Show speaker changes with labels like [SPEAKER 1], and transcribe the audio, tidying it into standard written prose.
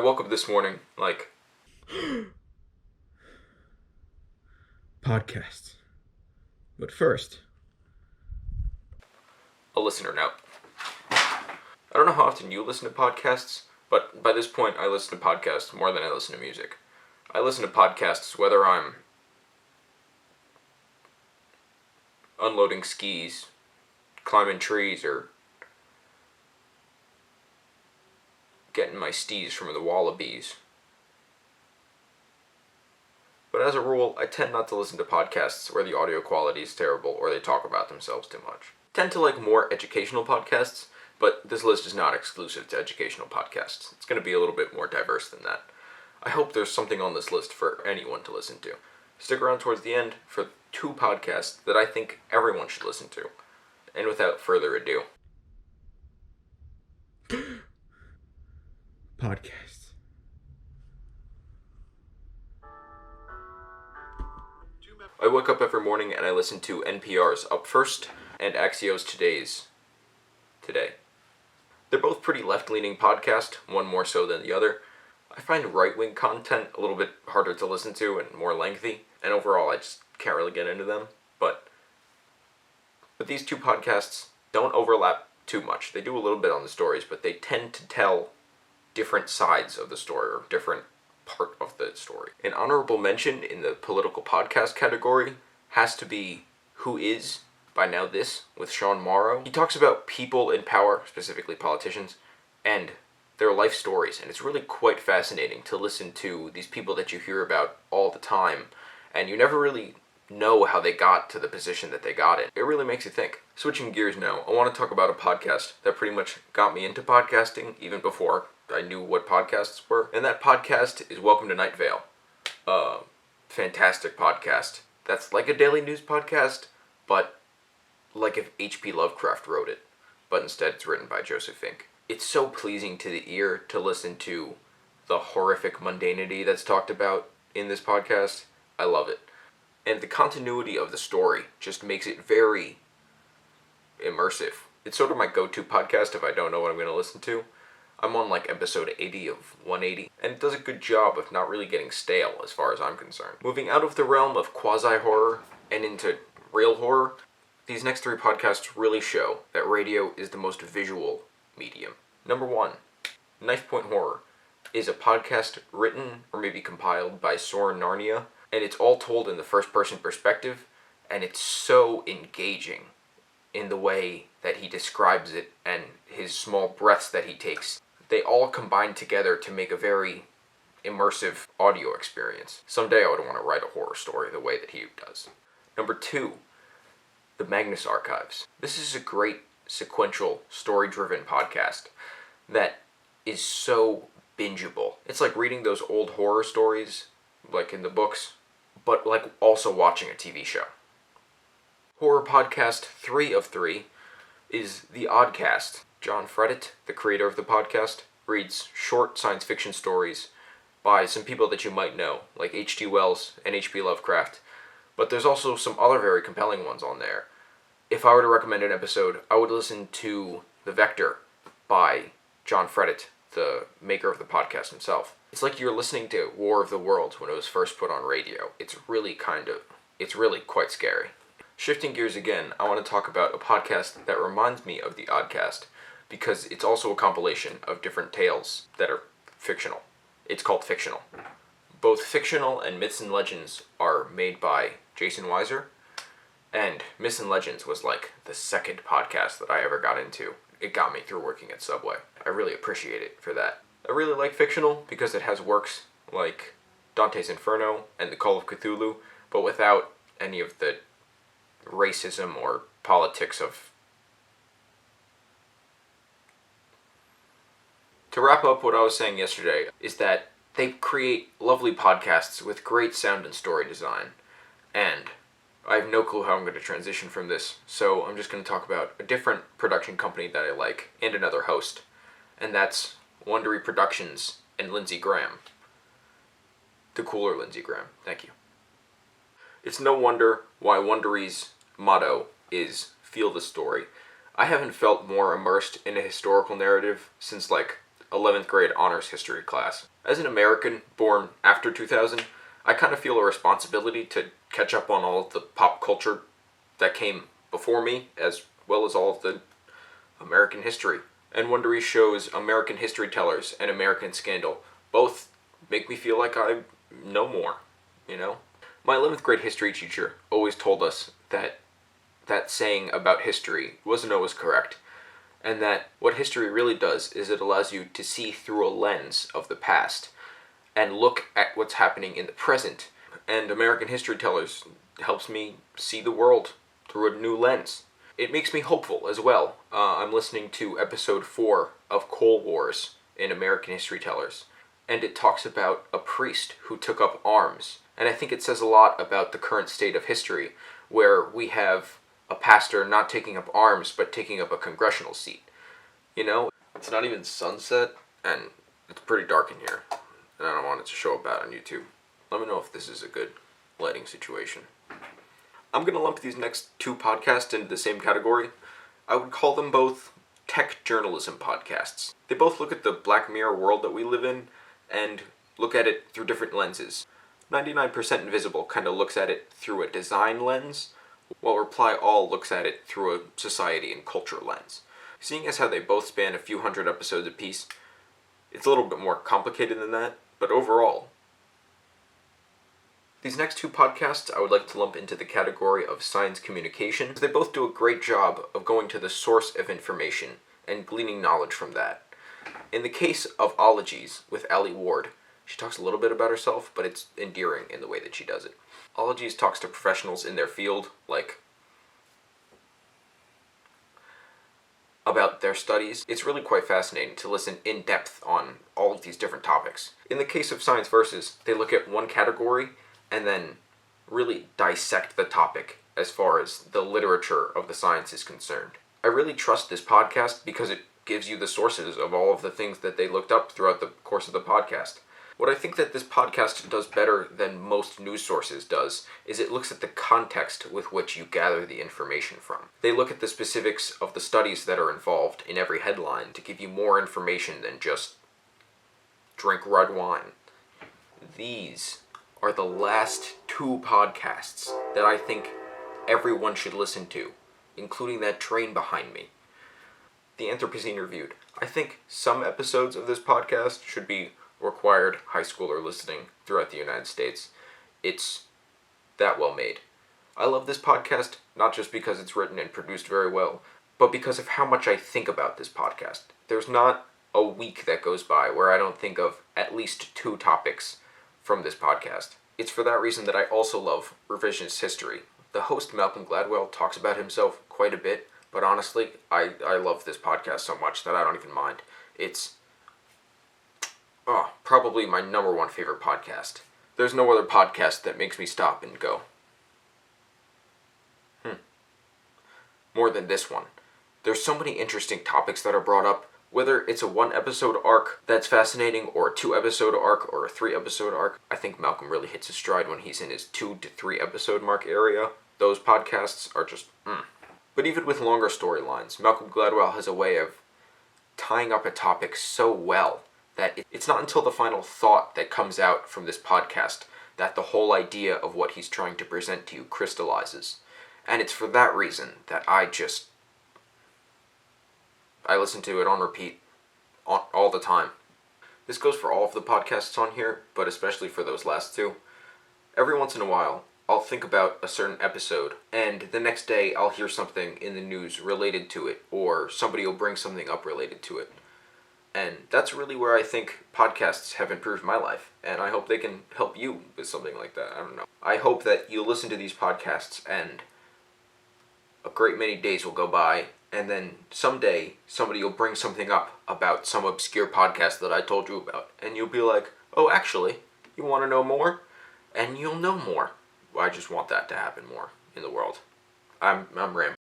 [SPEAKER 1] woke up this morning,
[SPEAKER 2] Podcasts. But first,
[SPEAKER 1] a listener note. I don't know how often you listen to podcasts, but by this point I listen to podcasts more than I listen to music. I listen to podcasts whether I'm unloading skis, climbing trees, or getting my stees from the wallabies. But as a rule, I tend not to listen to podcasts where the audio quality is terrible or they talk about themselves too much. I tend to like more educational podcasts, but this list is not exclusive to educational podcasts. It's going to be a little bit more diverse than that. I hope there's something on this list for anyone to listen to. Stick around towards the end for 2 podcasts that I think everyone should listen to. And without further ado,
[SPEAKER 2] podcasts.
[SPEAKER 1] I wake up every morning and I listen to NPR's Up First and Axios Today's Today. They're both pretty left-leaning podcasts, one more so than the other. I find right-wing content a little bit harder to listen to and more lengthy, and overall I just can't really get into them. But these 2 podcasts don't overlap too much. They do a little bit on the stories, but they tend to tell different sides of the story, or different part of the story. An honorable mention in the political podcast category has to be Who Is by Now This with Sean Morrow. He talks about people in power, specifically politicians, and their life stories, and it's really quite fascinating to listen to these people that you hear about all the time, and you never really know how they got to the position that they got in. It really makes you think. Switching gears now, I want to talk about a podcast that pretty much got me into podcasting even before I knew what podcasts were, and that podcast is Welcome to Night Vale. Fantastic podcast. That's like a daily news podcast, but like if H.P. Lovecraft wrote it, but instead it's written by Joseph Fink. It's so pleasing to the ear to listen to the horrific mundanity that's talked about in this podcast. I love it. And the continuity of the story just makes it very immersive. It's sort of my go-to podcast if I don't know what I'm going to listen to. I'm on episode 80 of 180, and it does a good job of not really getting stale as far as I'm concerned. Moving out of the realm of quasi-horror and into real horror, these next 3 podcasts really show that radio is the most visual medium. Number 1, Knife Point Horror is a podcast written or maybe compiled by Soren Narnia, and it's all told in the first-person perspective, and it's so engaging in the way that he describes it and his small breaths that he takes. They all combine together to make a very immersive audio experience. Someday I would want to write a horror story the way that he does. Number 2, The Magnus Archives. This is a great sequential, story-driven podcast that is so bingeable. It's like reading those old horror stories, like in the books, but also watching a TV show. Horror podcast 3 of 3 is The Oddcast. John Fredett, the creator of the podcast, reads short science fiction stories by some people that you might know, like H.G. Wells and H.P. Lovecraft, but there's also some other very compelling ones on there. If I were to recommend an episode, I would listen to The Vector by John Fredett, the maker of the podcast himself. It's like you're listening to War of the Worlds when it was first put on radio. It's really quite scary. Shifting gears again, I want to talk about a podcast that reminds me of The Oddcast, because it's also a compilation of different tales that are fictional. It's called Fictional. Both Fictional and Myths and Legends are made by Jason Weiser, and Myths and Legends was the second podcast that I ever got into. It got me through working at Subway. I really appreciate it for that. I really like Fictional because it has works like Dante's Inferno and The Call of Cthulhu, but without any of the racism or politics of... To wrap up what I was saying yesterday is that they create lovely podcasts with great sound and story design, and I have no clue how I'm going to transition from this, so I'm just going to talk about a different production company that I like, and another host, and that's Wondery Productions and Lindsey Graham. The cooler Lindsey Graham, thank you. It's no wonder why Wondery's motto is Feel the Story. I haven't felt more immersed in a historical narrative since 11th grade honors history class. As an American born after 2000, I kind of feel a responsibility to catch up on all of the pop culture that came before me, as well as all of the American history. And Wondery shows American History Tellers and American Scandal both make me feel like I know more, you know? My 11th grade history teacher always told us that saying about history wasn't always correct, and that what history really does is it allows you to see through a lens of the past and look at what's happening in the present. And American History Tellers helps me see the world through a new lens. It makes me hopeful as well. I'm listening to episode 4 of Coal Wars in American History Tellers, and it talks about a priest who took up arms. And I think it says a lot about the current state of history, where we have a pastor not taking up arms, but taking up a congressional seat. You know, it's not even sunset, and it's pretty dark in here, and I don't want it to show up bad on YouTube. Let me know if this is a good lighting situation. I'm going to lump these next 2 podcasts into the same category. I would call them both tech journalism podcasts. They both look at the Black Mirror world that we live in, and look at it through different lenses. 99% Invisible kind of looks at it through a design lens, while Reply All looks at it through a society and culture lens. Seeing as how they both span a few hundred episodes apiece, it's a little bit more complicated than that, but overall. These next 2 podcasts I would like to lump into the category of science communication. They both do a great job of going to the source of information and gleaning knowledge from that. In the case of Ologies with Allie Ward, she talks a little bit about herself, but it's endearing in the way that she does it. Ologies talks to professionals in their field, about their studies. It's really quite fascinating to listen in depth on all of these different topics. In the case of Science Versus, they look at one category and then really dissect the topic as far as the literature of the science is concerned. I really trust this podcast because it gives you the sources of all of the things that they looked up throughout the course of the podcast. What I think that this podcast does better than most news sources does is it looks at the context with which you gather the information from. They look at the specifics of the studies that are involved in every headline to give you more information than just drink red wine. These are the last 2 podcasts that I think everyone should listen to, including that train behind me. The Anthropocene Reviewed. I think some episodes of this podcast should be required high schooler listening throughout the United States. It's that well made. I love this podcast, not just because it's written and produced very well, but because of how much I think about this podcast. There's not a week that goes by where I don't think of at least 2 topics from this podcast. It's for that reason that I also love revisionist history. The host, Malcolm Gladwell, talks about himself quite a bit, but honestly, I love this podcast so much that I don't even mind. It's probably my number 1 favorite podcast. There's no other podcast that makes me stop and go, more than this one. There's so many interesting topics that are brought up, whether it's a 1-episode arc that's fascinating, or a 2-episode arc, or a 3-episode arc. I think Malcolm really hits his stride when he's in his 2 to 3 episode mark area. Those podcasts are just, But even with longer storylines, Malcolm Gladwell has a way of tying up a topic so well that it's not until the final thought that comes out from this podcast that the whole idea of what he's trying to present to you crystallizes. And it's for that reason that I listen to it on repeat all the time. This goes for all of the podcasts on here, but especially for those last 2. Every once in a while, I'll think about a certain episode, and the next day I'll hear something in the news related to it, or somebody will bring something up related to it. And that's really where I think podcasts have improved my life, and I hope they can help you with something like that. I don't know. I hope that you'll listen to these podcasts, and a great many days will go by, and then someday somebody will bring something up about some obscure podcast that I told you about, and you'll be like, oh, actually, you want to know more? And you'll know more. I just want that to happen more in the world. I'm rambling.